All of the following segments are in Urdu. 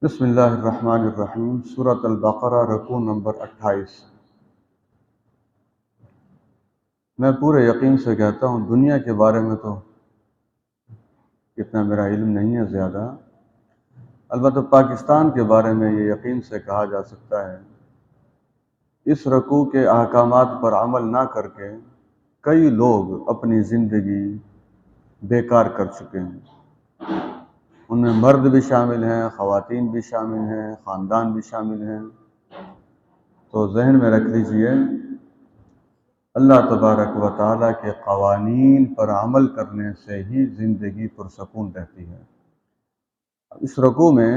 بسم اللہ الرحمن الرحیم، سورۃ البقرہ، رکوع نمبر 28۔ میں پورے یقین سے کہتا ہوں دنیا کے بارے میں تو اتنا میرا علم نہیں ہے زیادہ، البتہ پاکستان کے بارے میں یہ یقین سے کہا جا سکتا ہے اس رکوع کے احکامات پر عمل نہ کر کے کئی لوگ اپنی زندگی بیکار کر چکے ہیں۔ ان میں مرد بھی شامل ہیں، خواتین بھی شامل ہیں، خاندان بھی شامل ہیں۔ تو ذہن میں رکھ لیجئے اللہ تبارک و تعالیٰ کے قوانین پر عمل کرنے سے ہی زندگی پرسکون رہتی ہے۔ اس رکوع میں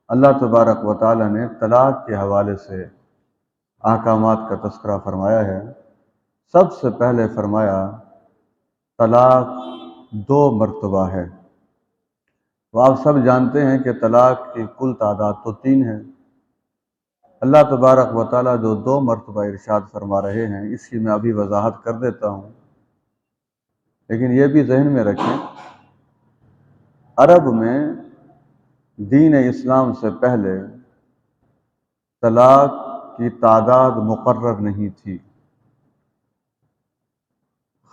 اللہ تبارک و تعالیٰ نے طلاق کے حوالے سے احکامات کا تذکرہ فرمایا ہے۔ سب سے پہلے فرمایا طلاق 2 مرتبہ ہے۔ تو آپ سب جانتے ہیں کہ طلاق کی کل تعداد تو 3 ہے۔ اللہ تبارک و تعالیٰ جو 2 مرتبہ ارشاد فرما رہے ہیں اس کی میں ابھی وضاحت کر دیتا ہوں، لیکن یہ بھی ذہن میں رکھیں عرب میں دین اسلام سے پہلے طلاق کی تعداد مقرر نہیں تھی۔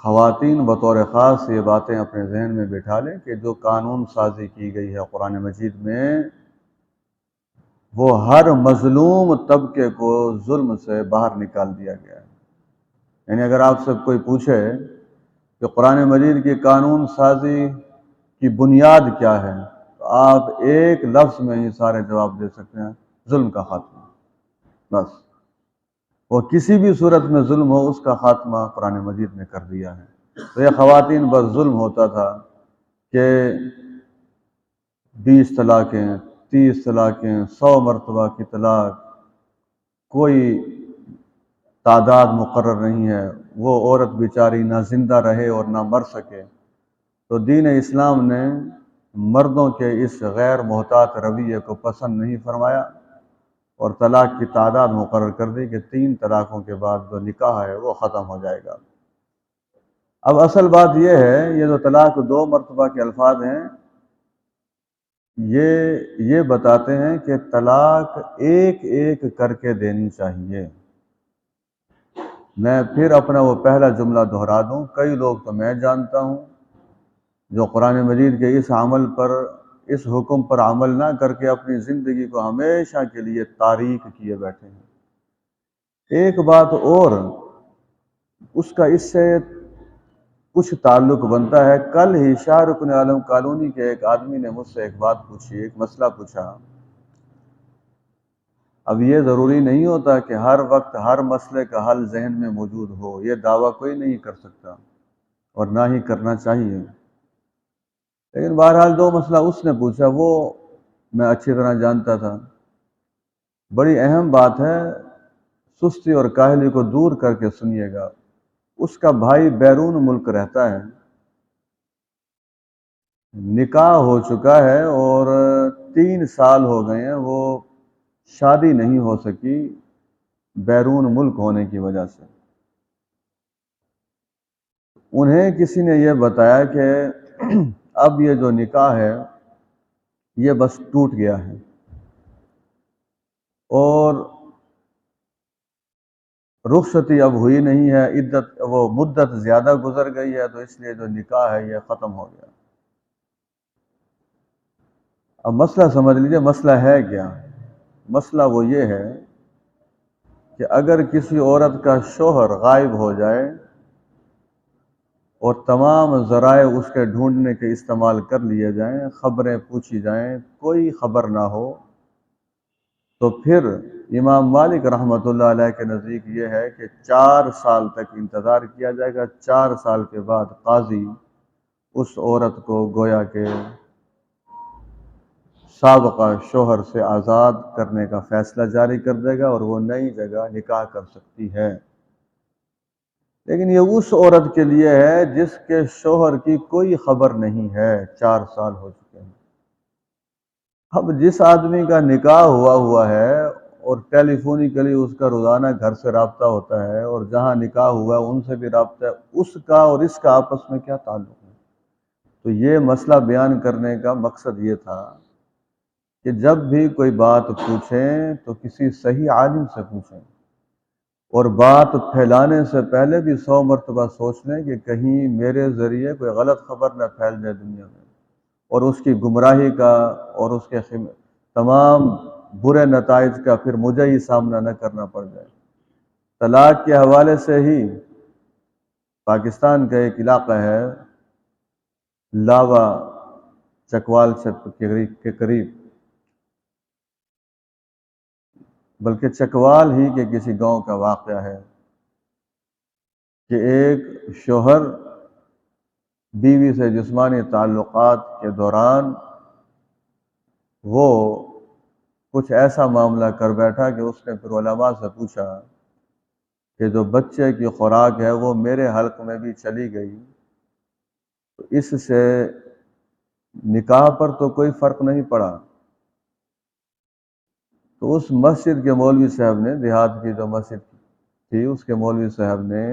خواتین بطور خاص یہ باتیں اپنے ذہن میں بٹھا لیں کہ جو قانون سازی کی گئی ہے قرآن مجید میں، وہ ہر مظلوم طبقے کو ظلم سے باہر نکال دیا گیا ہے۔ یعنی اگر آپ سے کوئی پوچھے کہ قرآن مجید کی قانون سازی کی بنیاد کیا ہے، تو آپ ایک لفظ میں ہی سارے جواب دے سکتے ہیں: ظلم کا خاتمہ۔ بس، وہ کسی بھی صورت میں ظلم ہو اس کا خاتمہ قرآن مجید نے کر دیا ہے۔ تو یہ خواتین پر ظلم ہوتا تھا کہ 20 طلاقیں، 30 طلاقیں، 100 مرتبہ کی طلاق، کوئی تعداد مقرر نہیں ہے، وہ عورت بیچاری نہ زندہ رہے اور نہ مر سکے۔ تو دین اسلام نے مردوں کے اس غیر محتاط رویے کو پسند نہیں فرمایا اور طلاق کی تعداد مقرر کر دی کہ 3 طلاقوں کے بعد جو نکاح ہے وہ ختم ہو جائے گا۔ اب اصل بات یہ ہے، یہ جو طلاق 2 مرتبہ کے الفاظ ہیں یہ بتاتے ہیں کہ طلاق ایک ایک کر کے دینی چاہیے۔ میں پھر اپنا وہ پہلا جملہ دہرا دوں، کئی لوگ تو میں جانتا ہوں جو قرآن مجید کے اس حکم پر عمل نہ کر کے اپنی زندگی کو ہمیشہ کے لیے تاریک کیے بیٹھے ہیں۔ ایک بات اور اس کا اس سے کچھ تعلق بنتا ہے، کل ہی شاہ رکن عالم کالونی کے ایک آدمی نے مجھ سے ایک بات پوچھی، ایک مسئلہ پوچھا۔ اب یہ ضروری نہیں ہوتا کہ ہر وقت ہر مسئلے کا حل ذہن میں موجود ہو، یہ دعویٰ کوئی نہیں کر سکتا اور نہ ہی کرنا چاہیے، لیکن بہرحال 2 مسئلہ اس نے پوچھا وہ میں اچھی طرح جانتا تھا۔ بڑی اہم بات ہے، سستی اور کاہلی کو دور کر کے سنیے گا۔ اس کا بھائی بیرون ملک رہتا ہے، نکاح ہو چکا ہے اور 3 سال ہو گئے ہیں، وہ شادی نہیں ہو سکی بیرون ملک ہونے کی وجہ سے۔ انہیں کسی نے یہ بتایا کہ اب یہ جو نکاح ہے یہ بس ٹوٹ گیا ہے اور رخصتی اب ہوئی نہیں ہے، مدت زیادہ گزر گئی ہے، تو اس لیے جو نکاح ہے یہ ختم ہو گیا۔ اب مسئلہ سمجھ لیجئے، مسئلہ ہے کیا؟ مسئلہ وہ یہ ہے کہ اگر کسی عورت کا شوہر غائب ہو جائے اور تمام ذرائع اس کے ڈھونڈنے کے استعمال کر لیے جائیں، خبریں پوچھی جائیں، کوئی خبر نہ ہو، تو پھر امام مالک رحمۃ اللہ علیہ کے نزدیک یہ ہے کہ 4 سال تک انتظار کیا جائے گا۔ 4 سال کے بعد قاضی اس عورت کو گویا کہ سابقہ شوہر سے آزاد کرنے کا فیصلہ جاری کر دے گا اور وہ نئی جگہ نکاح کر سکتی ہے۔ لیکن یہ اس عورت کے لیے ہے جس کے شوہر کی کوئی خبر نہیں ہے، 4 سال ہو چکے ہیں۔ اب جس آدمی کا نکاح ہوا ہے اور ٹیلی فونیکلی اس کا روزانہ گھر سے رابطہ ہوتا ہے اور جہاں نکاح ہوا ہے ان سے بھی رابطہ ہے، اس کا اور اس کا آپس میں کیا تعلق ہے؟ تو یہ مسئلہ بیان کرنے کا مقصد یہ تھا کہ جب بھی کوئی بات پوچھیں تو کسی صحیح عالم سے پوچھیں، اور بات پھیلانے سے پہلے بھی 100 مرتبہ سوچ لیں کہ کہیں میرے ذریعے کوئی غلط خبر نہ پھیل جائے دنیا میں، اور اس کی گمراہی کا اور اس کے تمام برے نتائج کا پھر مجھے ہی سامنا نہ کرنا پڑ جائے۔ طلاق کے حوالے سے ہی پاکستان کا ایک علاقہ ہے لاوا چکوال کے قریب، بلکہ چکوال ہی کے کسی گاؤں کا واقعہ ہے کہ ایک شوہر بیوی سے جسمانی تعلقات کے دوران وہ کچھ ایسا معاملہ کر بیٹھا کہ اس نے پھر علماء سے پوچھا کہ جو بچے کی خوراک ہے وہ میرے حلق میں بھی چلی گئی، تو اس سے نکاح پر تو کوئی فرق نہیں پڑا۔ تو اس مسجد کے مولوی صاحب نے، دیہات کی جو مسجد تھی اس کے مولوی صاحب نے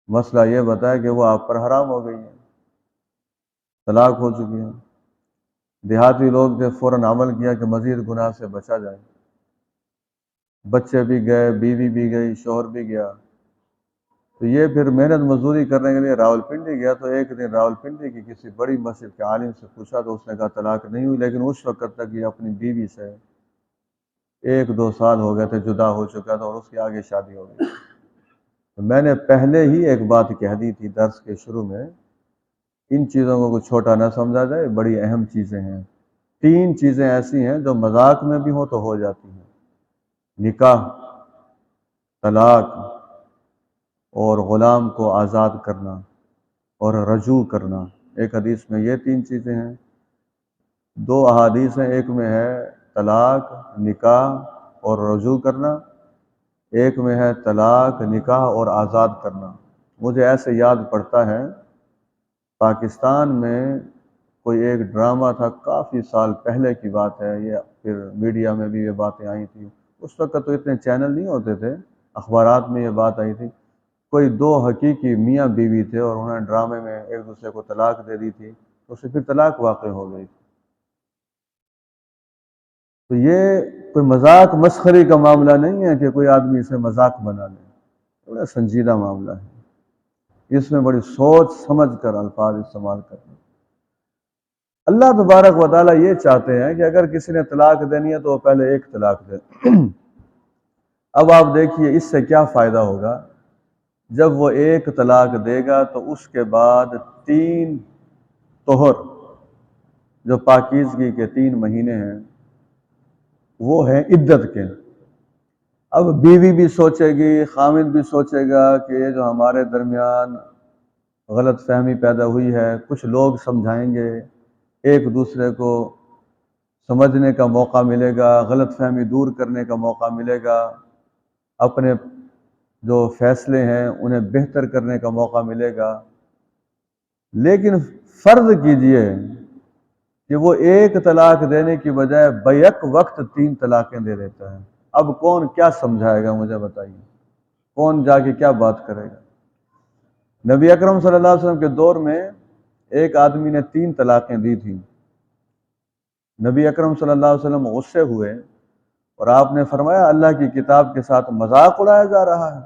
مسئلہ یہ بتایا کہ وہ آپ پر حرام ہو گئی ہے، طلاق ہو چکی ہے۔ دیہاتی لوگ نے فوراً عمل کیا کہ مزید گناہ سے بچا جائے، بچے بھی گئے، بیوی بھی گئی، شوہر بھی گیا۔ تو یہ پھر محنت مزدوری کرنے کے لیے راولپنڈی گیا، تو ایک دن راولپنڈی کی کسی بڑی مسجد کے عالم سے پوچھا تو اس نے کہا طلاق نہیں ہوئی، لیکن اس وقت تک یہ اپنی بیوی سے 1-2 سال ہو گئے تھے، جدا ہو چکا تھا اور اس کی آگے شادی ہو گئی۔ تو میں نے پہلے ہی ایک بات کہہ دی تھی درس کے شروع میں، ان چیزوں کو کوئی چھوٹا نہ سمجھا جائے، بڑی اہم چیزیں ہیں۔ 3 چیزیں ایسی ہیں جو مذاق میں بھی ہوں تو ہو جاتی ہیں: نکاح، طلاق اور غلام کو آزاد کرنا اور رجوع کرنا۔ ایک حدیث میں یہ 3 چیزیں ہیں، 2 احادیث ہیں، ایک میں ہے طلاق، نکاح اور رجوع کرنا، ایک میں ہے طلاق، نکاح اور آزاد کرنا۔ مجھے ایسے یاد پڑتا ہے پاکستان میں کوئی ایک ڈرامہ تھا، کافی سال پہلے کی بات ہے یہ، پھر میڈیا میں بھی یہ باتیں آئی تھیں۔ اس وقت تو اتنے چینل نہیں ہوتے تھے، اخبارات میں یہ بات آئی تھی، کوئی 2 حقیقی میاں بیوی تھے اور انہوں نے ڈرامے میں ایک دوسرے کو طلاق دے دی تھی، تو اس سے پھر طلاق واقع ہو گئی۔ تو یہ کوئی مذاق مسخری کا معاملہ نہیں ہے کہ کوئی آدمی اسے مذاق بنا لے، بڑا سنجیدہ معاملہ ہے، اس میں بڑی سوچ سمجھ کر الفاظ استعمال کرنا۔ اللہ تبارک و تعالیٰ یہ چاہتے ہیں کہ اگر کسی نے طلاق دینی ہے تو وہ پہلے ایک طلاق دے۔ اب آپ دیکھیے اس سے کیا فائدہ ہوگا، جب وہ ایک طلاق دے گا تو اس کے بعد 3 طہر، جو پاکیزگی کے 3 مہینے ہیں، وہ ہیں عدت کے۔ اب بیوی بھی سوچے گی، خامد بھی سوچے گا کہ یہ جو ہمارے درمیان غلط فہمی پیدا ہوئی ہے، کچھ لوگ سمجھائیں گے، ایک دوسرے کو سمجھنے کا موقع ملے گا، غلط فہمی دور کرنے کا موقع ملے گا، اپنے جو فیصلے ہیں انہیں بہتر کرنے کا موقع ملے گا۔ لیکن فرض کیجئے کہ وہ ایک طلاق دینے کی بجائے بیک وقت 3 طلاقیں دے دیتا ہے، اب کون کیا سمجھائے گا؟ مجھے بتائیے، کون جا کے کیا بات کرے گا؟ نبی اکرم صلی اللہ علیہ وسلم کے دور میں ایک آدمی نے 3 طلاقیں دی تھیں، نبی اکرم صلی اللہ علیہ وسلم غصے ہوئے اور آپ نے فرمایا اللہ کی کتاب کے ساتھ مذاق اڑایا جا رہا ہے۔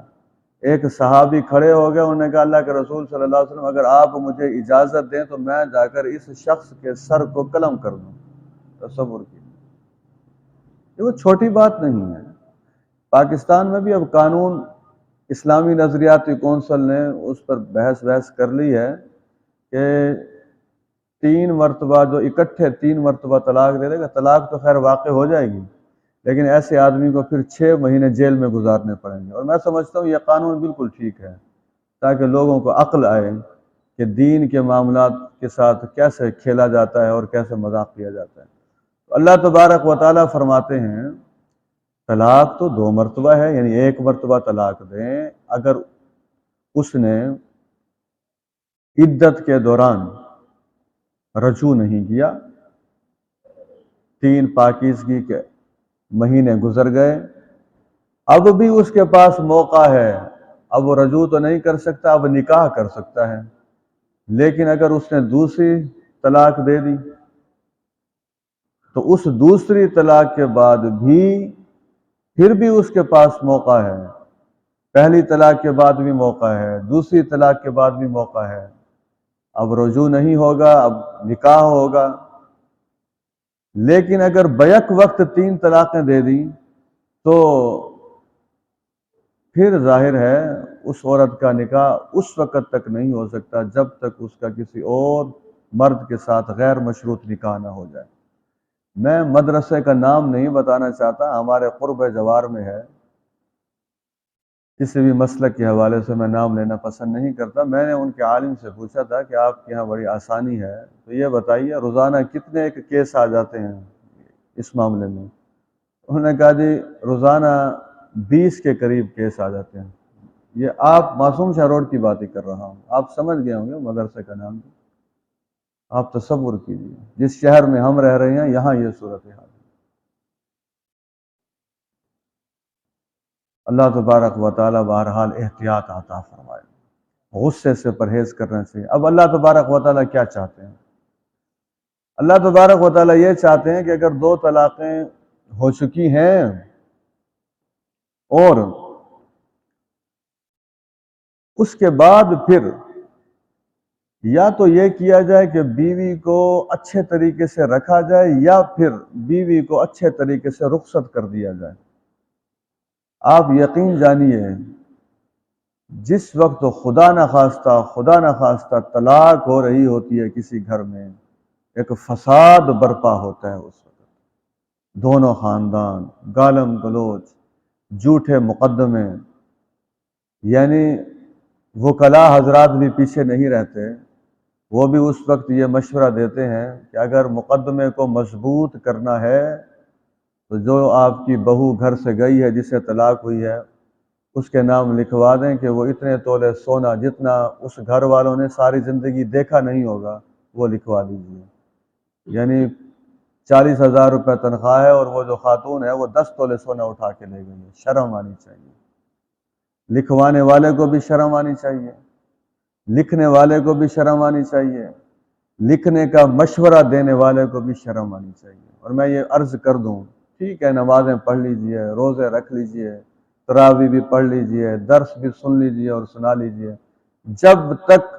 ایک صحابی کھڑے ہو گئے، انہوں نے کہا اللہ کے رسول صلی اللہ علیہ وسلم اگر آپ مجھے اجازت دیں تو میں جا کر اس شخص کے سر کو قلم کر دوں۔ تصور کیجیے، یہ وہ چھوٹی بات نہیں ہے۔ پاکستان میں بھی اب قانون، اسلامی نظریاتی کونسل نے اس پر بحث کر لی ہے کہ 3 مرتبہ جو اکٹھے 3 مرتبہ طلاق دے دے گا، طلاق تو خیر واقع ہو جائے گی، لیکن ایسے آدمی کو پھر 6 مہینے جیل میں گزارنے پڑیں گے۔ اور میں سمجھتا ہوں یہ قانون بالکل ٹھیک ہے، تاکہ لوگوں کو عقل آئے کہ دین کے معاملات کے ساتھ کیسے کھیلا جاتا ہے اور کیسے مذاق کیا جاتا ہے۔ تو اللہ تبارک و تعالیٰ فرماتے ہیں طلاق تو 2 مرتبہ ہے، یعنی 1 مرتبہ طلاق دیں اگر اس نے عدت کے دوران رجوع نہیں کیا، 3 پاکیزگی کے مہینے گزر گئے، اب بھی اس کے پاس موقع ہے، اب وہ رجوع تو نہیں کر سکتا، اب نکاح کر سکتا ہے۔ لیکن اگر اس نے دوسری طلاق دے دی تو اس دوسری طلاق کے بعد بھی پھر بھی اس کے پاس موقع ہے، پہلی طلاق کے بعد بھی موقع ہے، دوسری طلاق کے بعد بھی موقع ہے۔ اب رجوع نہیں ہوگا، اب نکاح ہوگا، لیکن اگر بیک وقت 3 طلاقیں دے دیں تو پھر ظاہر ہے اس عورت کا نکاح اس وقت تک نہیں ہو سکتا جب تک اس کا کسی اور مرد کے ساتھ غیر مشروط نکاح نہ ہو جائے۔ میں مدرسے کا نام نہیں بتانا چاہتا، ہمارے قرب جوار میں ہے، کسی بھی مسلک کے حوالے سے میں نام لینا پسند نہیں کرتا۔ میں نے ان کے عالم سے پوچھا تھا کہ آپ کے یہاں بڑی آسانی ہے تو یہ بتائیے روزانہ کتنے کیس آ جاتے ہیں اس معاملے میں؟ انہوں نے کہا جی روزانہ 20 کے قریب کیس آ جاتے ہیں۔ یہ آپ معصوم شاہ روڈ کی بات ہی کر رہا ہوں، آپ سمجھ گئے ہوں گے مدرسے کا نام بھی۔ آپ تصور کیجیے جس شہر میں ہم رہ رہے ہیں یہاں یہ صورتحال ہے۔ اللہ تبارک و تعالی بہرحال احتیاط عطا فرمائے، غصے سے پرہیز کرنا چاہیے۔ اب اللہ تبارک و تعالی کیا چاہتے ہیں؟ اللہ تبارک و تعالی یہ چاہتے ہیں کہ اگر 2 طلاقیں ہو چکی ہیں اور اس کے بعد پھر یا تو یہ کیا جائے کہ بیوی کو اچھے طریقے سے رکھا جائے یا پھر بیوی کو اچھے طریقے سے رخصت کر دیا جائے۔ آپ یقین جانیے جس وقت خدا نخواستہ طلاق ہو رہی ہوتی ہے کسی گھر میں، ایک فساد برپا ہوتا ہے اس وقت، دونوں خاندان، گالم گلوچ، جھوٹے مقدمے، یعنی وکلاء حضرات بھی پیچھے نہیں رہتے، وہ بھی اس وقت یہ مشورہ دیتے ہیں کہ اگر مقدمے کو مضبوط کرنا ہے تو جو آپ کی بہو گھر سے گئی ہے جسے طلاق ہوئی ہے اس کے نام لکھوا دیں کہ وہ اتنے تولے سونا جتنا اس گھر والوں نے ساری زندگی دیکھا نہیں ہوگا وہ لکھوا دیجیے۔ یعنی 40,000 روپے تنخواہ ہے اور وہ جو خاتون ہے وہ 10 تولے سونا اٹھا کے لے گئی ہے۔ شرم آنی چاہیے، لکھوانے والے کو بھی شرم آنی چاہیے، لکھنے والے کو بھی شرم آنی چاہیے، لکھنے کا مشورہ دینے والے کو بھی شرم آنی چاہیے۔ اور میں یہ عرض کر دوں، ٹھیک ہے نمازیں پڑھ لیجئے، روزے رکھ لیجئے، تراویح بھی پڑھ لیجئے، درس بھی سن لیجئے اور سنا لیجئے، جب تک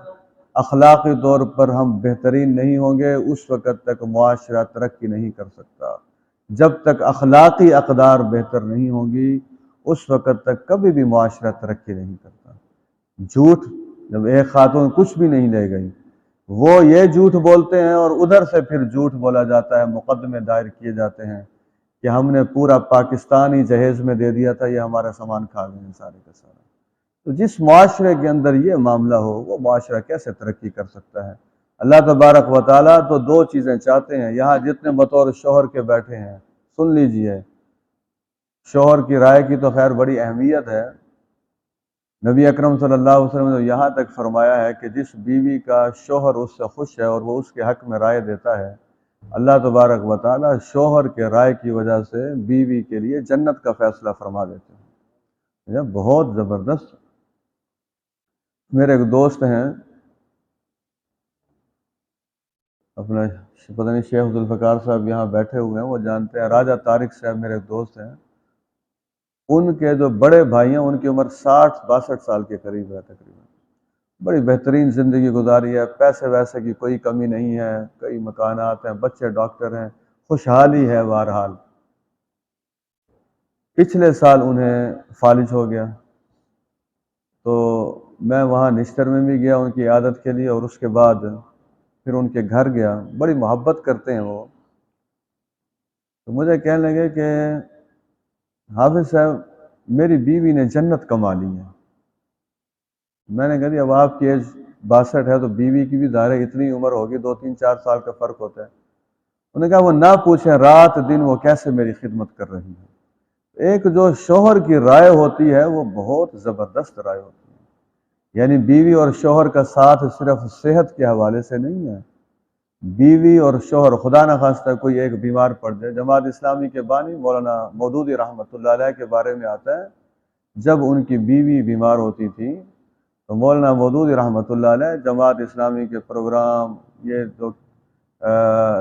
اخلاقی طور پر ہم بہترین نہیں ہوں گے اس وقت تک معاشرہ ترقی نہیں کر سکتا۔ جب تک اخلاقی اقدار بہتر نہیں ہوں گی اس وقت تک کبھی بھی معاشرہ ترقی نہیں کرتا۔ جھوٹ، جب ایک خاتون کچھ بھی نہیں لے گئی وہ یہ جھوٹ بولتے ہیں اور ادھر سے پھر جھوٹ بولا جاتا ہے، مقدمے دائر کیے جاتے ہیں کہ ہم نے پورا پاکستان ہی جہیز میں دے دیا تھا، یہ ہمارا سامان کھا گئے ہیں سارے کا سارا۔ تو جس معاشرے کے اندر یہ معاملہ ہو وہ معاشرہ کیسے ترقی کر سکتا ہے؟ اللہ تبارک و تعالیٰ تو 2 چیزیں چاہتے ہیں۔ یہاں جتنے بطور شوہر کے بیٹھے ہیں سن لیجئے، شوہر کی رائے کی تو خیر بڑی اہمیت ہے۔ نبی اکرم صلی اللہ علیہ وسلم نے یہاں تک فرمایا ہے کہ جس بیوی کا شوہر اس سے خوش ہے اور وہ اس کے حق میں رائے دیتا ہے، اللہ تبارک و تعالیٰ شوہر کے رائے کی وجہ سے بیوی کے لیے جنت کا فیصلہ فرما دیتے ہیں۔ یہ بہت زبردست۔ میرے ایک دوست ہیں، اپنا پتہ نہیں شیخ عبدالفقار صاحب یہاں بیٹھے ہوئے ہیں، وہ جانتے ہیں، راجہ طارق صاحب میرے ایک دوست ہیں، ان کے جو بڑے بھائی ہیں ان کی عمر 60-62 سال کے قریب ہے تقریباً، بڑی بہترین زندگی گزاری ہے، پیسے ویسے کی کوئی کمی نہیں ہے، کئی مکانات ہیں، بچے ڈاکٹر ہیں، خوشحالی ہے بہرحال۔ پچھلے سال انہیں فالج ہو گیا تو میں وہاں نشتر میں بھی گیا ان کی عیادت کے لیے، اور اس کے بعد پھر ان کے گھر گیا، بڑی محبت کرتے ہیں وہ، تو مجھے کہنے لگے کہ حافظ صاحب میری بیوی نے جنت کما لی ہے۔ میں نے کہا جی اب آپ کی ایج 62 ہے تو بیوی کی بھی ظاہر ہے اتنی عمر ہوگی، 2-3-4 سال کا فرق ہوتا ہے۔ انہوں نے کہا وہ نہ پوچھیں رات دن وہ کیسے میری خدمت کر رہی ہے۔ ایک جو شوہر کی رائے ہوتی ہے وہ بہت زبردست رائے ہوتی ہے، یعنی بیوی اور شوہر کا ساتھ صرف صحت کے حوالے سے نہیں ہے، بیوی اور شوہر خدا نخواستہ کوئی ایک بیمار پڑ جائے۔ جماعت اسلامی کے بانی مولانا مودودی رحمۃ اللہ علیہ کے بارے میں آتا ہے، جب ان کی بیوی بیمار ہوتی تھی تو مولانا مودودی رحمۃ اللہ علیہ جماعت اسلامی کے پروگرام، یہ جو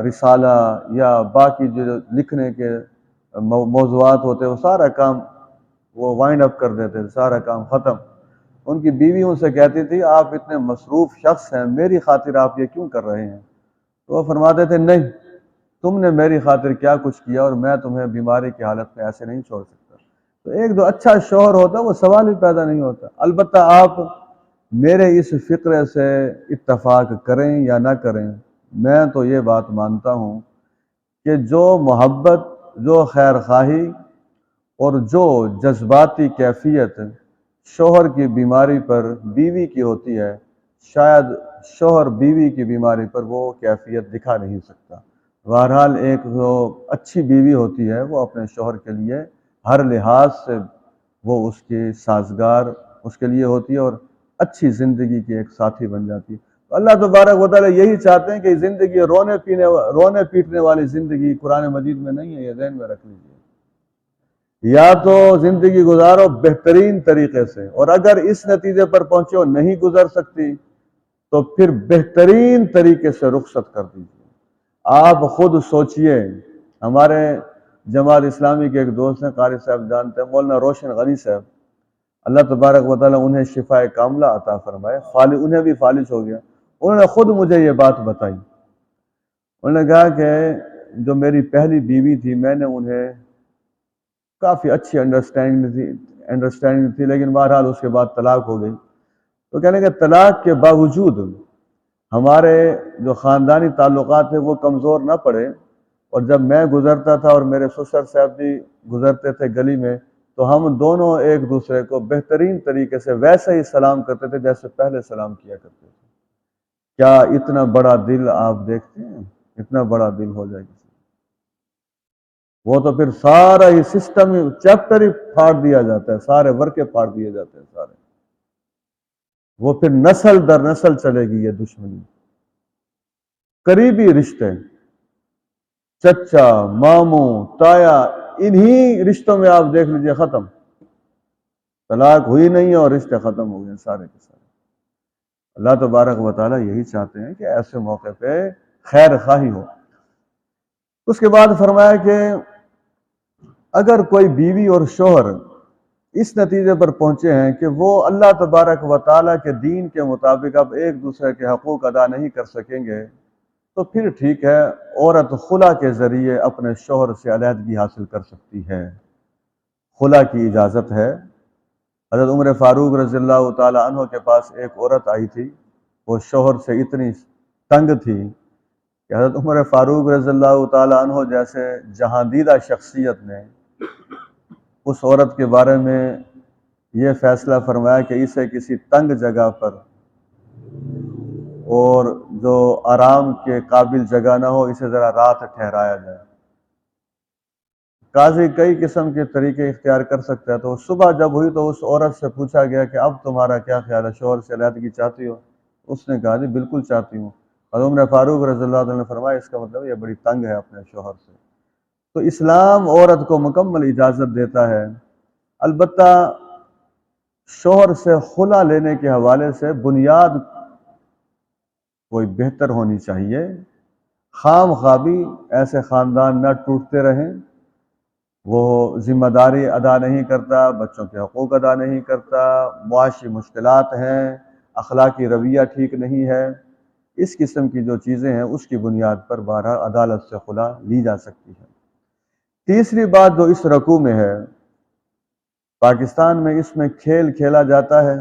رسالہ یا باقی جو لکھنے کے موضوعات ہوتے ہیں وہ سارا کام وہ وائنڈ اپ کر دیتے تھے، سارا کام ختم۔ ان کی بیوی ان سے کہتی تھی آپ اتنے مصروف شخص ہیں، میری خاطر آپ یہ کیوں کر رہے ہیں؟ تو وہ فرماتے تھے نہیں، تم نے میری خاطر کیا کچھ کیا اور میں تمہیں بیماری کی حالت میں ایسے نہیں چھوڑ سکتا۔ تو ایک جو اچھا شوہر ہوتا وہ سوال بھی پیدا نہیں ہوتا۔ البتہ آپ میرے اس فقرے سے اتفاق کریں یا نہ کریں، میں تو یہ بات مانتا ہوں کہ جو محبت، جو خیر خواہی اور جو جذباتی کیفیت شوہر کی بیماری پر بیوی کی ہوتی ہے، شاید شوہر بیوی کی بیماری پر وہ کیفیت دکھا نہیں سکتا۔ بہرحال ایک جو اچھی بیوی ہوتی ہے وہ اپنے شوہر کے لیے ہر لحاظ سے وہ اس کی سازگار اس کے لیے ہوتی ہے اور اچھی زندگی کی ایک ساتھی بن جاتی ہے۔ اللہ تبارک و تعالیٰ یہی چاہتے ہیں کہ زندگی رونے پیٹنے والی زندگی قرآن مجید میں نہیں ہے، یہ ذہن میں رکھ لیجیے۔ یا تو زندگی گزارو بہترین طریقے سے، اور اگر اس نتیجے پر پہنچے ہو نہیں گزر سکتی تو پھر بہترین طریقے سے رخصت کر دیجیے۔ آپ خود سوچئے، ہمارے جماعت اسلامی کے ایک دوست ہیں، قاری صاحب جانتے ہیں، مولانا روشن غنی صاحب، اللہ تبارک و تعالیٰ انہیں شفاء کاملہ عطا فرمائے، انہیں بھی فالج ہو گیا۔ انہوں نے خود مجھے یہ بات بتائی، انہوں نے کہا کہ جو میری پہلی بیوی تھی میں نے انہیں کافی اچھی انڈرسٹینڈنگ تھی، لیکن بہرحال اس کے بعد طلاق ہو گئی۔ تو کہنے کہ طلاق کے باوجود ہمارے جو خاندانی تعلقات ہیں وہ کمزور نہ پڑے، اور جب میں گزرتا تھا اور میرے سسر صاحب بھی گزرتے تھے گلی میں تو ہم دونوں ایک دوسرے کو بہترین طریقے سے ویسے ہی سلام کرتے تھے جیسے پہلے سلام کیا کرتے تھے۔ کیا اتنا بڑا دل آپ دیکھتے ہیں؟ اتنا بڑا دل ہو جائے گا وہ تو پھر سارا ہی سسٹم چیپٹر ہی پھاڑ دیا جاتا ہے، سارے ورقے پھاڑ دیے جاتے ہیں سارے، وہ پھر نسل در نسل چلے گی یہ دشمنی۔ قریبی رشتے، چچا، ماموں، تایا، انہی رشتوں میں آپ دیکھ لیجئے ختم، طلاق ہوئی نہیں اور رشتے ختم ہو گئے سارے کے سارے۔ اللہ تبارک و تعالیٰ یہی چاہتے ہیں کہ ایسے موقع پہ خیر خواہی ہو۔ اس کے بعد فرمایا کہ اگر کوئی بیوی اور شوہر اس نتیجے پر پہنچے ہیں کہ وہ اللہ تبارک و تعالیٰ کے دین کے مطابق اب ایک دوسرے کے حقوق ادا نہیں کر سکیں گے تو پھر ٹھیک ہے، عورت خلا کے ذریعے اپنے شوہر سے علیحدگی حاصل کر سکتی ہے، خلا کی اجازت ہے۔ حضرت عمر فاروق رضی اللہ تعالیٰ عنہ کے پاس ایک عورت آئی تھی، وہ شوہر سے اتنی تنگ تھی کہ حضرت عمر فاروق رضی اللہ تعالیٰ عنہ جیسے جہاندیدہ شخصیت نے اس عورت کے بارے میں یہ فیصلہ فرمایا کہ اسے کسی تنگ جگہ پر اور جو آرام کے قابل جگہ نہ ہو اسے ذرا رات ٹھہرایا جائے۔ قاضی کئی قسم کے طریقے اختیار کر سکتا ہے، تو صبح جب ہوئی تو اس عورت سے پوچھا گیا کہ اب تمہارا کیا خیال ہے، شوہر سے علیحدگی چاہتی ہو؟ اس نے کہا جی بالکل چاہتی ہوں۔ اور عمر فاروق رضی اللہ عنہ نے فرمایا اس کا مطلب یہ بڑی تنگ ہے اپنے شوہر سے۔ تو اسلام عورت کو مکمل اجازت دیتا ہے، البتہ شوہر سے خلا لینے کے حوالے سے بنیاد کوئی بہتر ہونی چاہیے۔ خام خوابی ایسے خاندان نہ ٹوٹتے رہیں، وہ ذمہ داری ادا نہیں کرتا، بچوں کے حقوق ادا نہیں کرتا، معاشی مشکلات ہیں، اخلاقی رویہ ٹھیک نہیں ہے، اس قسم کی جو چیزیں ہیں اس کی بنیاد پر بہرحال عدالت سے خلا لی جا سکتی ہے۔ تیسری بات جو اس رکوع میں ہے، پاکستان میں اس میں کھیل کھیلا جاتا ہے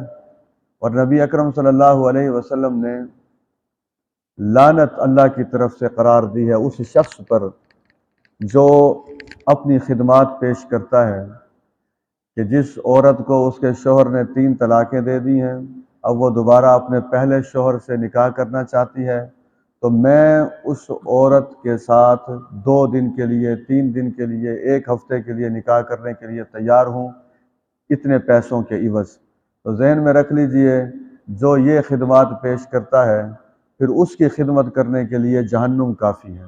اور نبی اکرم صلی اللہ علیہ وسلم نے لعنت اللہ کی طرف سے قرار دی ہے اس شخص پر جو اپنی خدمات پیش کرتا ہے کہ جس عورت کو اس کے شوہر نے 3 طلاقیں دے دی ہیں، اب وہ دوبارہ اپنے پہلے شوہر سے نکاح کرنا چاہتی ہے، تو میں اس عورت کے ساتھ 2 دن کے لیے، 3 دن کے لیے، 1 ہفتے کے لیے نکاح کرنے کے لیے تیار ہوں، اتنے پیسوں کے عوض۔ تو ذہن میں رکھ لیجئے جو یہ خدمات پیش کرتا ہے پھر اس کی خدمت کرنے کے لیے جہنم کافی ہے۔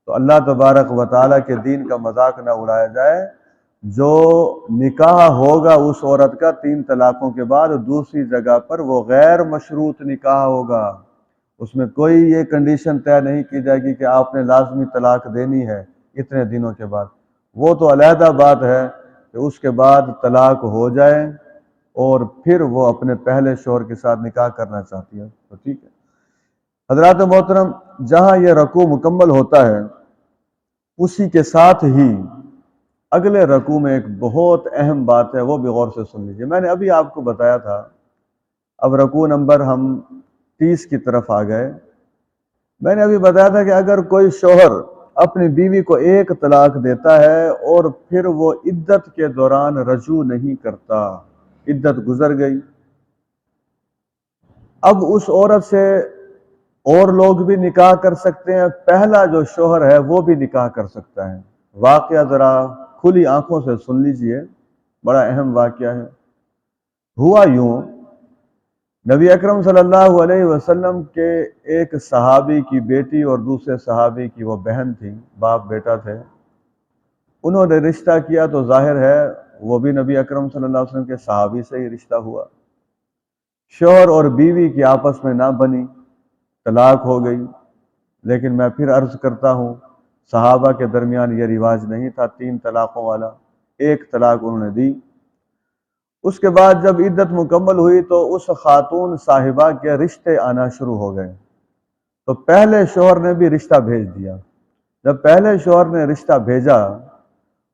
تو اللہ تبارک و تعالیٰ کے دین کا مذاق نہ اڑایا جائے۔ جو نکاح ہوگا اس عورت کا 3 طلاقوں کے بعد دوسری جگہ پر وہ غیر مشروط نکاح ہوگا، اس میں کوئی یہ کنڈیشن طے نہیں کی جائے گی کہ آپ نے لازمی طلاق دینی ہے اتنے دنوں کے بعد. وہ تو علیحدہ بات ہے کہ اس کے بعد طلاق ہو جائے اور پھر وہ اپنے پہلے شوہر کے ساتھ نکاح کرنا چاہتی ہے تو ٹھیک ہے. حضرات محترم، جہاں یہ رکوع مکمل ہوتا ہے اسی کے ساتھ ہی اگلے رکوع میں ایک بہت اہم بات ہے، وہ بھی غور سے سن لیجیے. میں نے ابھی آپ کو بتایا تھا، اب رکوع نمبر ہم 30 کی طرف آ گئے. میں نے ابھی بتایا تھا کہ اگر کوئی شوہر اپنی بیوی کو ایک طلاق دیتا ہے اور پھر وہ عدت کے دوران رجوع نہیں کرتا، عدت گزر گئی، اب اس عورت سے اور لوگ بھی نکاح کر سکتے ہیں، پہلا جو شوہر ہے وہ بھی نکاح کر سکتا ہے. واقعہ ذرا کھلی آنکھوں سے سن لیجئے، بڑا اہم واقعہ ہے. ہوا یوں، نبی اکرم صلی اللہ علیہ وسلم کے ایک صحابی کی بیٹی اور دوسرے صحابی کی وہ بہن تھی، باپ بیٹا تھے. انہوں نے رشتہ کیا تو ظاہر ہے وہ بھی نبی اکرم صلی اللہ علیہ وسلم کے صحابی سے ہی رشتہ ہوا. شوہر اور بیوی کی آپس میں نہ بنی، طلاق ہو گئی. لیکن میں پھر عرض کرتا ہوں، صحابہ کے درمیان یہ رواج نہیں تھا 3 طلاقوں والا، ایک طلاق انہوں نے دی. اس کے بعد جب عدت مکمل ہوئی تو اس خاتون صاحبہ کے رشتے آنا شروع ہو گئے. تو پہلے شوہر نے بھی رشتہ بھیج دیا. جب پہلے شوہر نے رشتہ بھیجا،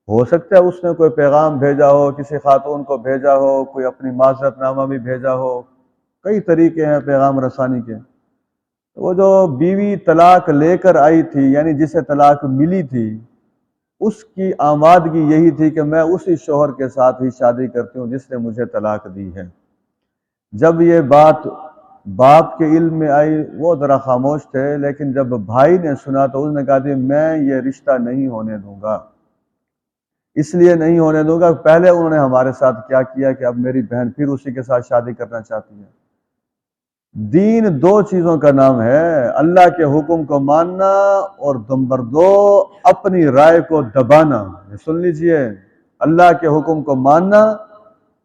ہو سکتا ہے اس نے کوئی پیغام بھیجا ہو، کسی خاتون کو بھیجا ہو، کوئی اپنی معذرت نامہ بھی بھیجا ہو، کئی طریقے ہیں پیغام رسانی کے. وہ جو بیوی طلاق لے کر آئی تھی، یعنی جسے طلاق ملی تھی، اس کی آمادگی یہی تھی کہ میں اسی شوہر کے ساتھ ہی شادی کرتی ہوں جس نے مجھے طلاق دی ہے. جب یہ بات باپ کے علم میں آئی وہ ذرا خاموش تھے، لیکن جب بھائی نے سنا تو اس نے کہا کہ میں یہ رشتہ نہیں ہونے دوں گا. اس لیے نہیں ہونے دوں گا، پہلے انہوں نے ہمارے ساتھ کیا کیا کہ اب میری بہن پھر اسی کے ساتھ شادی کرنا چاہتی ہے. دین 2 چیزوں کا نام ہے، اللہ کے حکم کو ماننا اور نمبر 2 اپنی رائے کو دبانا. سن لیجئے، اللہ کے حکم کو ماننا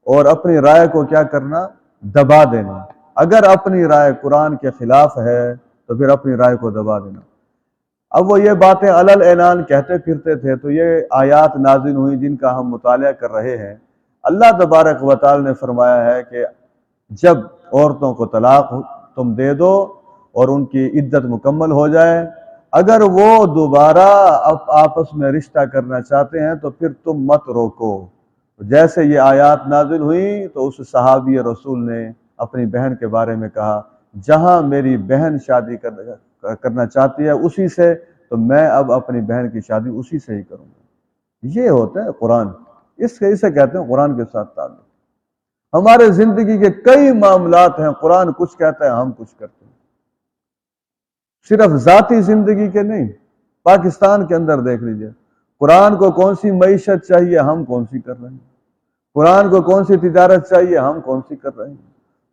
اور اپنی رائے کو کیا کرنا؟ دبا دینا. اگر اپنی رائے قرآن کے خلاف ہے تو پھر اپنی رائے کو دبا دینا. اب وہ یہ باتیں علل اعلان کہتے پھرتے تھے تو یہ آیات نازل ہوئی جن کا ہم مطالعہ کر رہے ہیں. اللہ تبارک و تعالی نے فرمایا ہے کہ جب عورتوں کو طلاق تم دے دو اور ان کی عدت مکمل ہو جائے، اگر وہ دوبارہ آپس میں رشتہ کرنا چاہتے ہیں تو پھر تم مت روکو. جیسے یہ آیات نازل ہوئی تو اس صحابی رسول نے اپنی بہن کے بارے میں کہا، جہاں میری بہن شادی کرنا چاہتی ہے اسی سے، تو میں اب اپنی بہن کی شادی اسی سے ہی کروں گا. یہ ہوتا ہے قرآن، اسے کہتے ہیں قرآن کے ساتھ تعلق. ہمارے زندگی کے کئی معاملات ہیں، قرآن کچھ کہتا ہے ہم کچھ کرتے ہیں. صرف ذاتی زندگی کے نہیں، پاکستان کے اندر دیکھ لیجئے، قرآن کو کون سی معیشت چاہیے ہم کون سی کر رہے ہیں. قرآن کو کون سی تجارت چاہیے ہم کون سی کر رہے ہیں.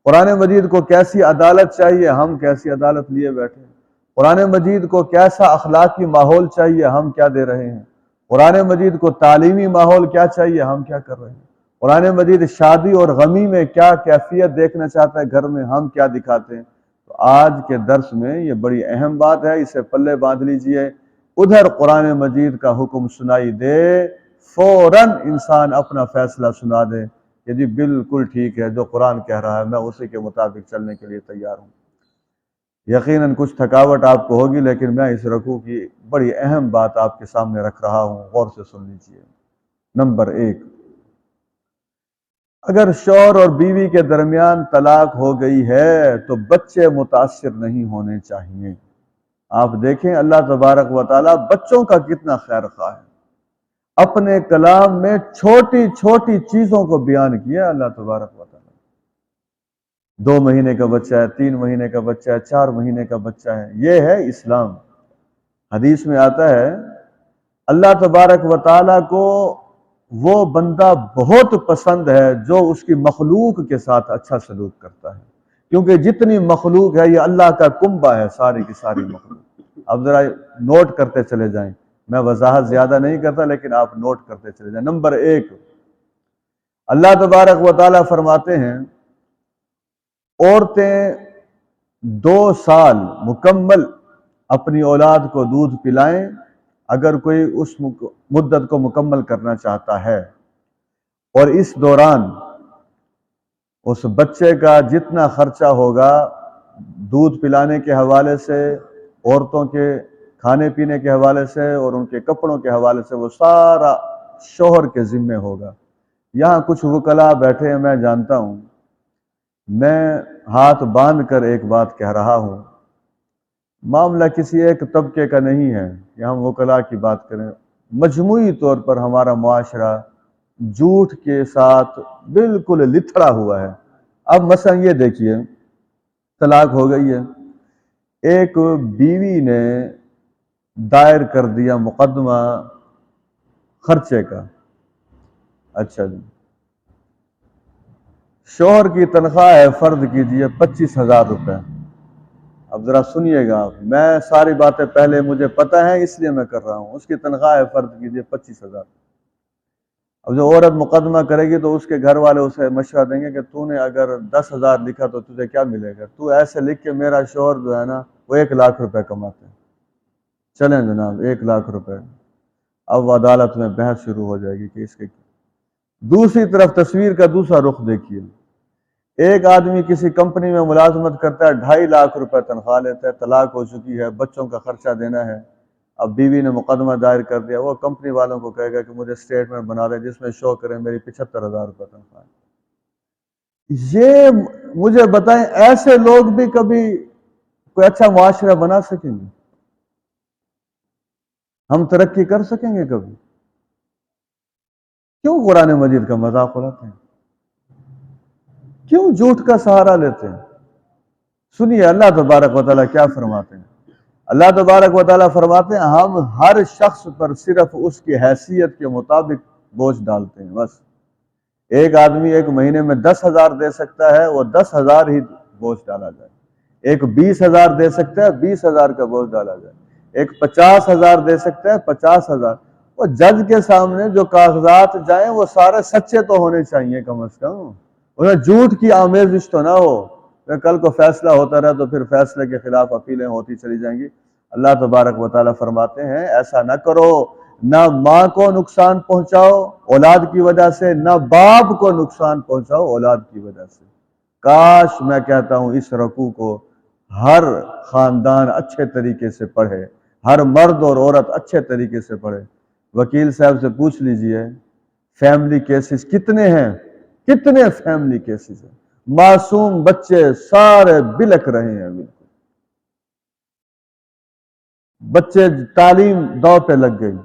قرآن مجید کو کیسی عدالت چاہیے ہم کیسی عدالت لیے بیٹھے ہیں. قرآن مجید کو کیسا اخلاقی ماحول چاہیے ہم کیا دے رہے ہیں. قرآن مجید کو تعلیمی ماحول کیا چاہیے ہم کیا کر رہے ہیں. قرآن مجید شادی اور غمی میں کیا کیفیت دیکھنا چاہتا ہے گھر میں ہم کیا دکھاتے ہیں. تو آج کے درس میں یہ بڑی اہم بات ہے، اسے پلے باندھ لیجئے. ادھر قرآن مجید کا حکم سنائی دے، فوراً انسان اپنا فیصلہ سنا دے کہ جی بالکل ٹھیک ہے، جو قرآن کہہ رہا ہے میں اسی کے مطابق چلنے کے لیے تیار ہوں. یقیناً کچھ تھکاوٹ آپ کو ہوگی، لیکن میں اس رکوع کی بڑی اہم بات آپ کے سامنے رکھ رہا ہوں، غور سے سن لیجئے. نمبر 1، اگر شوہر اور بیوی کے درمیان طلاق ہو گئی ہے تو بچے متاثر نہیں ہونے چاہیے. آپ دیکھیں اللہ تبارک و تعالی بچوں کا کتنا خیر خواہ ہے. اپنے کلام میں چھوٹی چھوٹی چیزوں کو بیان کیا اللہ تبارک و تعالی. 2 مہینے کا بچہ ہے، 3 مہینے کا بچہ ہے، 4 مہینے کا بچہ ہے، یہ ہے اسلام. حدیث میں آتا ہے اللہ تبارک و تعالی کو وہ بندہ بہت پسند ہے جو اس کی مخلوق کے ساتھ اچھا سلوک کرتا ہے، کیونکہ جتنی مخلوق ہے یہ اللہ کا کنبہ ہے، ساری کی ساری مخلوق. اب ذرا نوٹ کرتے چلے جائیں، میں وضاحت زیادہ نہیں کرتا لیکن آپ نوٹ کرتے چلے جائیں. نمبر 1، اللہ تبارک و تعالی فرماتے ہیں عورتیں 2 سال مکمل اپنی اولاد کو دودھ پلائیں اگر کوئی اس مدت کو مکمل کرنا چاہتا ہے، اور اس دوران اس بچے کا جتنا خرچہ ہوگا دودھ پلانے کے حوالے سے، عورتوں کے کھانے پینے کے حوالے سے اور ان کے کپڑوں کے حوالے سے، وہ سارا شوہر کے ذمے ہوگا۔ یہاں کچھ وکلاء بیٹھے ہیں، میں جانتا ہوں، میں ہاتھ باندھ کر ایک بات کہہ رہا ہوں، معاملہ کسی ایک طبقے کا نہیں ہے کہ ہم وکلاء کی بات کریں، مجموعی طور پر ہمارا معاشرہ جھوٹ کے ساتھ بالکل لتھڑا ہوا ہے۔ اب مثلا یہ دیکھیے، طلاق ہو گئی ہے، ایک بیوی نے دائر کر دیا مقدمہ خرچے کا، اچھا جی، شوہر کی تنخواہ ہے فرض کیجئے 25,000 روپے۔ اب ذرا سنیے گا آپ، میں ساری باتیں پہلے مجھے پتہ ہے اس لیے میں کر رہا ہوں۔ اس کی تنخواہ ہے فرض کیجئے 25,000۔ اب جو عورت مقدمہ کرے گی تو اس کے گھر والے اسے مشورہ دیں گے کہ تو نے اگر 10,000 لکھا تو تجھے کیا ملے گا؟ تو ایسے لکھ کہ میرا شوہر جو ہے نا وہ 1,00,000 روپے کماتے ہیں، چلیں جناب 1,00,000 روپے۔ اب عدالت میں بحث شروع ہو جائے گی کہ اس کے دوسری طرف تصویر کا دوسرا رخ دیکھیے، ایک آدمی کسی کمپنی میں ملازمت کرتا ہے، 2,50,000 روپے تنخواہ لیتا ہے، طلاق ہو چکی ہے، بچوں کا خرچہ دینا ہے، اب بیوی نے مقدمہ دائر کر دیا، وہ کمپنی والوں کو کہے گا کہ مجھے اسٹیٹمنٹ بنا دیں جس میں شو کریں میری 75,000 روپے تنخواہ ہے۔ یہ مجھے بتائیں، ایسے لوگ بھی کبھی کوئی اچھا معاشرہ بنا سکیں گے؟ ہم ترقی کر سکیں گے کبھی؟ کیوں قرآن مجید کا مذاق اڑاتے ہیں؟ کیوں جھوٹ کا سہارا لیتے ہیں؟ سنیے اللہ تبارک و تعالیٰ کیا فرماتے ہیں۔ اللہ تبارک و تعالیٰ فرماتے ہیں ہم ہر شخص پر صرف اس کی حیثیت کے مطابق بوجھ ڈالتے ہیں، بس۔ ایک آدمی ایک مہینے میں 10,000 دے سکتا ہے، وہ 10,000 ہی بوجھ ڈالا جائے۔ ایک 20,000 دے سکتا ہے، 20,000 کا بوجھ ڈالا جائے۔ ایک 50,000 دے سکتا ہے، 50,000۔ وہ جج کے سامنے جو کاغذات جائیں وہ سارے سچے تو ہونے چاہیے کم از کم، انہیں جھوٹ کی آمیزش تو نہ ہو کہ کل کو فیصلہ ہوتا رہے تو پھر فیصلے کے خلاف اپیلیں ہوتی چلی جائیں گی۔ اللہ تبارک و تعالیٰ فرماتے ہیں ایسا نہ کرو، نہ ماں کو نقصان پہنچاؤ اولاد کی وجہ سے، نہ باپ کو نقصان پہنچاؤ اولاد کی وجہ سے۔ کاش میں کہتا ہوں اس رکوع کو ہر خاندان اچھے طریقے سے پڑھے، ہر مرد اور عورت اچھے طریقے سے پڑھے۔ وکیل صاحب سے پوچھ لیجئے فیملی کیسز کتنے ہیں، کتنے فیملی کیسز ہیں، معصوم بچے سارے بلک رہے ہیں، بالکل بچے تعلیم داؤ پہ لگ گئی،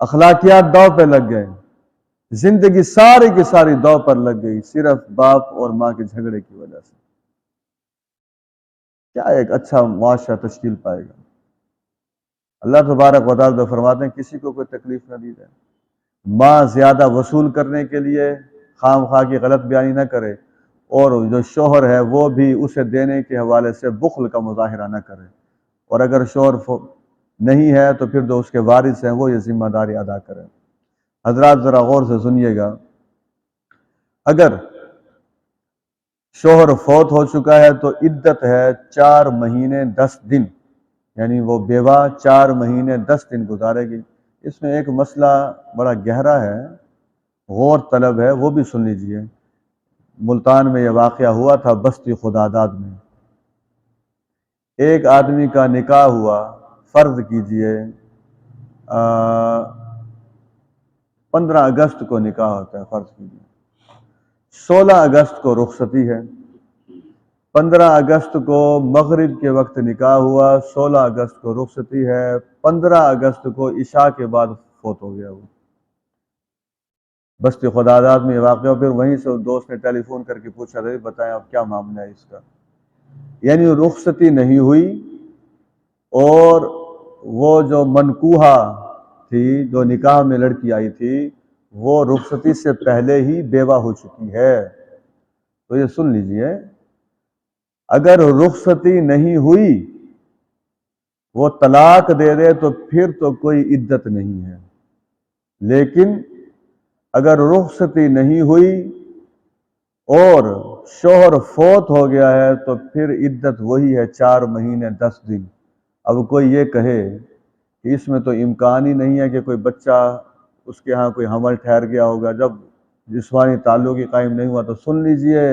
اخلاقیات داؤ پہ لگ گئے، زندگی ساری کی ساری داؤ پر لگ گئی صرف باپ اور ماں کے جھگڑے کی وجہ سے۔ کیا ایک اچھا معاشرہ تشکیل پائے گا؟ اللہ تبارک و تعالیٰ فرماتے ہیں کسی کو کوئی تکلیف نہ دی جائے، ماں زیادہ وصول کرنے کے لیے خام خواہ کی غلط بیانی نہ کرے، اور جو شوہر ہے وہ بھی اسے دینے کے حوالے سے بخل کا مظاہرہ نہ کرے، اور اگر شوہر نہیں ہے تو پھر جو اس کے وارث ہیں وہ یہ ذمہ داری ادا کریں۔ حضرات ذرا غور سے سنیے گا، اگر شوہر فوت ہو چکا ہے تو عدت ہے 4 مہینے 10 دن، یعنی وہ بیوہ 4 مہینے 10 دن گزارے گی۔ اس میں ایک مسئلہ بڑا گہرا ہے، غور طلب ہے، وہ بھی سن لیجئے۔ ملتان میں یہ واقعہ ہوا تھا، بستی خداداد میں ایک آدمی کا نکاح ہوا، فرض کیجئے 15 اگست کو نکاح ہوتا ہے، فرض کیجئے 16 اگست کو رخصتی ہے، 15 اگست کو مغرب کے وقت نکاح ہوا، 16 اگست کو رخصتی ہے، 15 اگست کو عشاء کے بعد فوت ہو گیا وہ۔ بستی خداداد میں یہ واقعہ، پھر وہیں سے دوست نے ٹیلی فون کر کے پوچھا تھا بتائیں اب کیا معاملہ ہے اس کا، یعنی رخصتی نہیں ہوئی، اور وہ جو منکوحہ تھی، جو نکاح میں لڑکی آئی تھی، وہ رخصتی سے پہلے ہی بیوہ ہو چکی ہے۔ تو یہ سن لیجئے، اگر رخصتی نہیں ہوئی وہ طلاق دے دے تو پھر تو کوئی عدت نہیں ہے، لیکن اگر رخصتی نہیں ہوئی اور شوہر فوت ہو گیا ہے تو پھر عدت وہی ہے 4 مہینے 10 دن۔ اب کوئی یہ کہے کہ اس میں تو امکان ہی نہیں ہے کہ کوئی بچہ اس کے ہاں کوئی حمل ٹھہر گیا ہوگا، جب جسمانی تعلق ہی قائم نہیں ہوا، تو سن لیجئے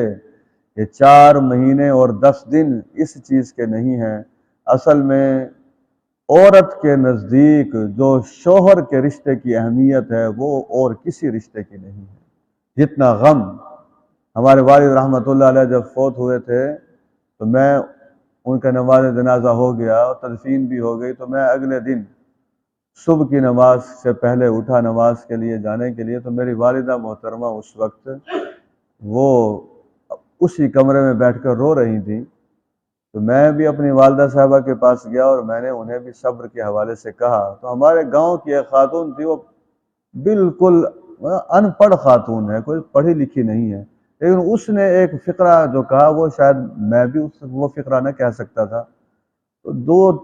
یہ 4 مہینے اور 10 دن اس چیز کے نہیں ہیں۔ اصل میں عورت کے نزدیک جو شوہر کے رشتے کی اہمیت ہے وہ اور کسی رشتے کی نہیں ہے۔ جتنا غم ہمارے والد رحمۃ اللہ علیہ جب فوت ہوئے تھے تو میں ان کا نماز جنازہ ہو گیا اور تدفین بھی ہو گئی، تو میں اگلے دن صبح کی نماز سے پہلے اٹھا نماز کے لیے جانے کے لیے، تو میری والدہ محترمہ اس وقت وہ اسی کمرے میں بیٹھ کر رو رہی تھی۔ تو میں بھی اپنی والدہ صاحبہ کے پاس گیا اور میں نے انہیں بھی صبر کے حوالے سے کہا۔ تو ہمارے گاؤں کی ایک خاتون تھی، وہ بالکل ان پڑھ خاتون ہے، کوئی پڑھی لکھی نہیں ہے، لیکن اس نے ایک فقرہ جو کہا وہ شاید میں بھی وہ فقرہ نہ کہہ سکتا تھا۔ تو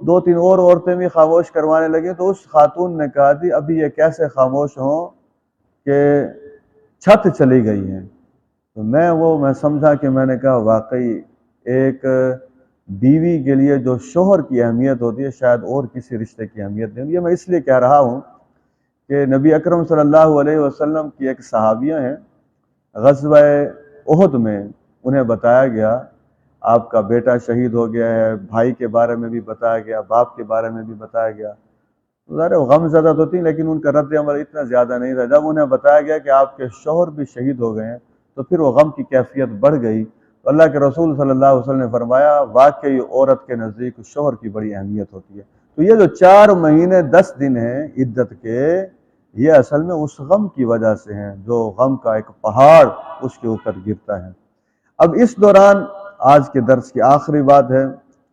دو تین اور عورتیں بھی خاموش کروانے لگیں، تو اس خاتون نے کہا تھی ابھی یہ کیسے خاموش ہوں کہ چھت چلی گئی ہیں۔ تو میں سمجھا کہ میں نے کہا واقعی ایک بیوی کے لیے جو شوہر کی اہمیت ہوتی ہے شاید اور کسی رشتے کی اہمیت نہیں ہوتی۔ یہ میں اس لیے کہہ رہا ہوں کہ نبی اکرم صلی اللہ علیہ وسلم کی ایک صحابیہ ہیں، غزوہ احد میں انہیں بتایا گیا آپ کا بیٹا شہید ہو گیا ہے، بھائی کے بارے میں بھی بتایا گیا، باپ کے بارے میں بھی بتایا گیا۔ ظاہر غم زدہ تو تھی لیکن ان کا رد عمل اتنا زیادہ نہیں تھا۔ جب انہیں بتایا گیا کہ آپ کے شوہر بھی شہید ہو گئے ہیں تو پھر وہ غم کی کیفیت بڑھ گئی۔ تو اللہ کے رسول صلی اللہ علیہ وسلم نے فرمایا واقعی عورت کے نزدیک شوہر کی بڑی اہمیت ہوتی ہے۔ تو یہ جو 4 مہینے 10 دن ہیں عدت کے، یہ اصل میں اس غم کی وجہ سے ہیں جو غم کا ایک پہاڑ اس کے اوپر گرتا ہے۔ اب اس دوران آج کے درس کی آخری بات ہے،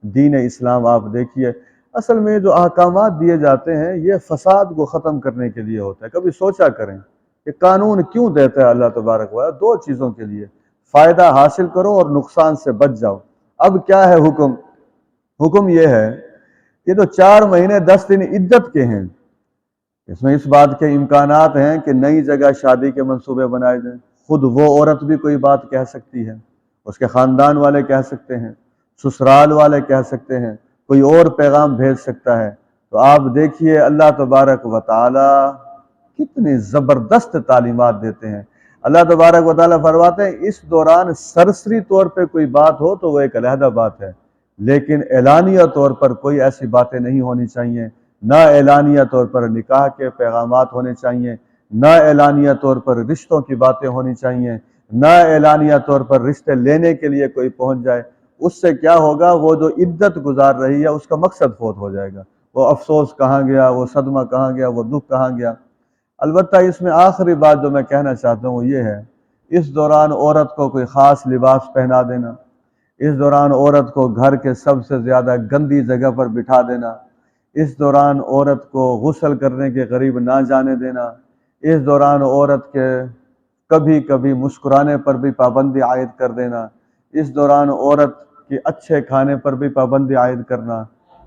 دین اسلام آپ دیکھیے اصل میں جو احکامات دیے جاتے ہیں یہ فساد کو ختم کرنے کے لیے ہوتا ہے۔ کبھی سوچا کریں کہ قانون کیوں دیتا ہے اللہ تبارک و تعالیٰ؟ 2 چیزوں کے لیے، فائدہ حاصل کرو اور نقصان سے بچ جاؤ۔ اب کیا ہے حکم؟ حکم یہ ہے کہ جو 4 مہینے 10 دن عدت کے ہیں، اس میں اس بات کے امکانات ہیں کہ نئی جگہ شادی کے منصوبے بنائے جائیں، خود وہ عورت بھی کوئی بات کہہ سکتی ہے، اس کے خاندان والے کہہ سکتے ہیں، سسرال والے کہہ سکتے ہیں، کوئی اور پیغام بھیج سکتا ہے۔ تو آپ دیکھیے اللہ تبارک و تعالی کتنی زبردست تعلیمات دیتے ہیں۔ اللہ تبارک و تعالیٰ فرماتے ہیں اس دوران سرسری طور پہ کوئی بات ہو تو وہ ایک علیحدہ بات ہے، لیکن اعلانیہ طور پر کوئی ایسی باتیں نہیں ہونی چاہیے۔ نہ اعلانیہ طور پر نکاح کے پیغامات ہونے چاہیے، نہ اعلانیہ طور پر رشتوں کی باتیں ہونی چاہیے، نہ اعلانیہ طور پر رشتے لینے کے لیے کوئی پہنچ جائے۔ اس سے کیا ہوگا، وہ جو عدت گزار رہی ہے اس کا مقصد فوت ہو جائے گا، وہ افسوس کہاں گیا، وہ صدمہ کہاں گیا، وہ دکھ کہاں گیا۔ البتہ اس میں آخری بات جو میں کہنا چاہتا ہوں وہ یہ ہے، اس دوران عورت کو کوئی خاص لباس پہنا دینا، اس دوران عورت کو گھر کے سب سے زیادہ گندی جگہ پر بٹھا دینا، اس دوران عورت کو غسل کرنے کے قریب نہ جانے دینا، اس دوران عورت کے کبھی کبھی مسکرانے پر بھی پابندی عائد کر دینا، اس دوران عورت کے اچھے کھانے پر بھی پابندی عائد کرنا،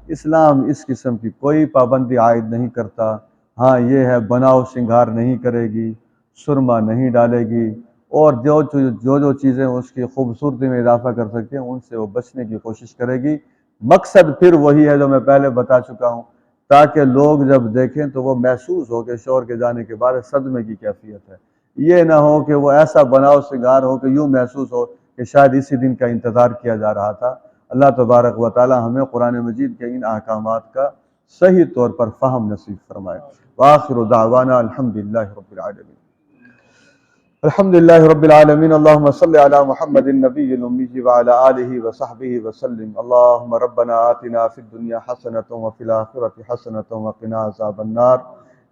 اسلام اس قسم کی کوئی پابندی عائد نہیں کرتا۔ ہاں یہ ہے بناؤ سنگھار نہیں کرے گی، سرما نہیں ڈالے گی، اور جو چیزیں اس کی خوبصورتی میں اضافہ کر سکتے ہیں ان سے وہ بچنے کی کوشش کرے گی۔ مقصد پھر وہی ہے جو میں پہلے بتا چکا ہوں، تاکہ لوگ جب دیکھیں تو وہ محسوس ہو کہ شوہر کے جانے کے بعد صدمے کی کیفیت ہے۔ یہ نہ ہو کہ وہ ایسا بناؤ سنگھار ہو کہ یوں محسوس ہو کہ شاید اسی دن کا انتظار کیا جا رہا تھا۔ اللہ تبارک و تعالی ہمیں قرآن مجید کے ان احکامات کا صحیح طور پر فہم نصیب فرمائے۔ وآخر دعوانا الحمدللہ رب العالمین۔ الحمدللہ رب العالمین، اللہم صلی علی محمد النبی الامی وعلی آلہ وصحبہ وسلم۔ اللہم ربنا آتنا فی الدنیا حسنۃ وفی الآخرۃ حسنۃ وقنا عذاب النار۔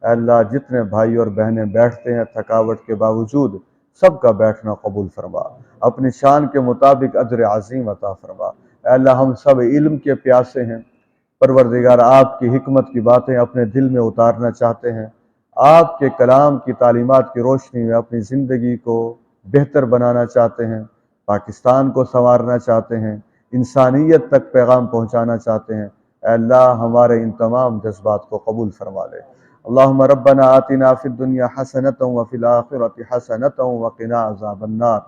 اے اللہ جتنے بھائی اور بہنیں بیٹھتے ہیں تھکاوٹ کے باوجود، سب کا بیٹھنا قبول فرما، اپنی شان کے مطابق اجر عظیم عطا فرما۔ اے اللہ ہم سب علم کے پیاسے ہیں، پروردگار آپ کی حکمت کی باتیں اپنے دل میں اتارنا چاہتے ہیں، آپ کے کلام کی تعلیمات کی روشنی میں اپنی زندگی کو بہتر بنانا چاہتے ہیں، پاکستان کو سنوارنا چاہتے ہیں، انسانیت تک پیغام پہنچانا چاہتے ہیں۔ اے اللہ ہمارے ان تمام جذبات کو قبول فرما لے۔ اللہم ربنا آتنا فی الدنیا حسنۃ وفی الآخرۃ حسنۃ وقنا عذاب النار۔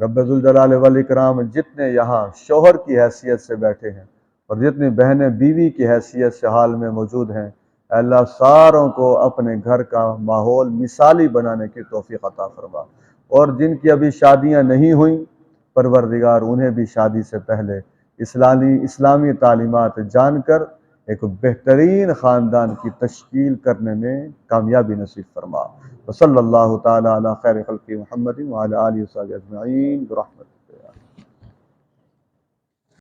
رب ذوالجلال والاکرام جتنے یہاں شوہر کی حیثیت سے بیٹھے ہیں اور جتنی بہنیں بیوی کی حیثیت سے حال میں موجود ہیں، اے اللہ ساروں کو اپنے گھر کا ماحول مثالی بنانے کی توفیق عطا فرما، اور جن کی ابھی شادیاں نہیں ہوئیں پروردگار انہیں بھی شادی سے پہلے اسلامی تعلیمات جان کر ایک بہترین خاندان کی تشکیل کرنے میں کامیابی نصیب فرما۔ وصلی اللہ تعالی علی خیر خلق محمد وعلی آلہ وصحبہ اجمعین برحمتہ۔